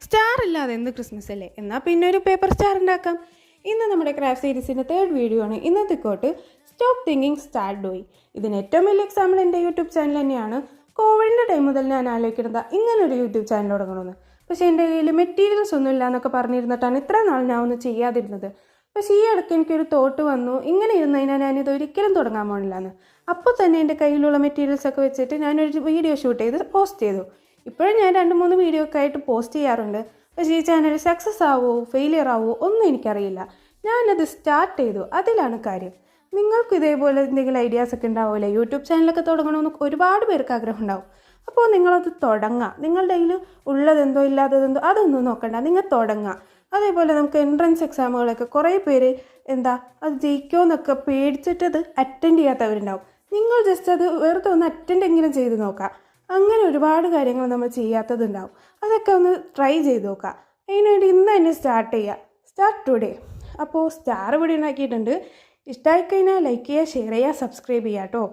Star ഇല്ലാതെ എന്ത് Christmas അല്ലേ? എന്നാൽ പിന്നെ ഒരു പേപ്പർ സ്റ്റാർ ഉണ്ടാക്കാം. ഇന്ന് നമ്മുടെ ക്രാഫ്റ്റ് സീരീസിൻ്റെ 3rd വീഡിയോ ആണ്. ഇന്നത്തെ quote stop thinking start doing. ഇതിന് ഏറ്റവും വലിയ എക്സാമ്പിൾ എൻ്റെ യൂട്യൂബ് ചാനൽ തന്നെയാണ്. കോവിഡിൻ്റെ ടൈം മുതൽ ഞാൻ ആലോചിക്കുന്നത് ഇങ്ങനൊരു യൂട്യൂബ് ചാനൽ തുടങ്ങണമെന്ന്. പക്ഷേ എൻ്റെ കയ്യിൽ മെറ്റീരിയൽസ് ഒന്നും ഇല്ല എന്നൊക്കെ പറഞ്ഞിരുന്നിട്ടാണ് ഇത്ര നാൾ ഞാൻ ഒന്നും ചെയ്യാതിരുന്നത്. പക്ഷേ ഈ ഇടയ്ക്ക് എനിക്കൊരു തോട്ട് വന്നു, ഇങ്ങനെ ഇരുന്നതിനാൽ ഞാനിത് ഒരിക്കലും തുടങ്ങാൻ പോകണില്ല എന്ന്. അപ്പോൾ തന്നെ എൻ്റെ കയ്യിലുള്ള മെറ്റീരിയൽസൊക്കെ വെച്ചിട്ട് ഞാനൊരു വീഡിയോ ഷൂട്ട് ചെയ്ത് പോസ്റ്റ് ചെയ്തു. ഇപ്പോഴും ഞാൻ 2-3 വീഡിയോ ഒക്കെ ആയിട്ട് പോസ്റ്റ് ചെയ്യാറുണ്ട്. പക്ഷേ ഈ ചാനൽ സക്സസ് ആവുമോ ഫെയിലിയർ ആവുമോ ഒന്നും എനിക്കറിയില്ല. ഞാനത് സ്റ്റാർട്ട് ചെയ്തു, അതിലാണ് കാര്യം. നിങ്ങൾക്ക് ഇതേപോലെ എന്തെങ്കിലും ഐഡിയാസ് ഒക്കെ ഉണ്ടാവില്ലേ? യൂട്യൂബ് ചാനലൊക്കെ തുടങ്ങണമെന്ന് ഒരുപാട് പേർക്ക് ആഗ്രഹം ഉണ്ടാവും. അപ്പോൾ നിങ്ങളത് തുടങ്ങുക. നിങ്ങളുടെ കയ്യിൽ ഉള്ളതെന്തോ ഇല്ലാത്തതെന്തോ അതൊന്നും നോക്കണ്ട, നിങ്ങൾ തുടങ്ങുക. അതേപോലെ നമുക്ക് എൻട്രൻസ് എക്സാമുകളൊക്കെ കുറേ പേര് അത് ജയിക്കുമോ എന്നൊക്കെ പേടിച്ചിട്ട് അത് അറ്റൻഡ് ചെയ്യാത്തവരുണ്ടാവും. നിങ്ങൾ ജസ്റ്റ് അത് വെറുതെ ഒന്ന് അറ്റൻഡ് എങ്കിലും ചെയ്ത് നോക്കുക. അങ്ങനെ ഒരുപാട് കാര്യങ്ങൾ നമ്മൾ ചെയ്യാത്തതുണ്ടാവും. അതൊക്കെ ഒന്ന് ട്രൈ ചെയ്ത് നോക്കുക. അതിനുവേണ്ടി ഇന്ന് തന്നെ സ്റ്റാർട്ട് ചെയ്യുക. Start today. അപ്പോൾ സ്റ്റാർ ഇവിടെ ഉണ്ടാക്കിയിട്ടുണ്ട്. ഇഷ്ടമായി കഴിഞ്ഞാൽ ലൈക്ക് ചെയ്യുക, ഷെയർ ചെയ്യുക, സബ്സ്ക്രൈബ് ചെയ്യുക കേട്ടോ.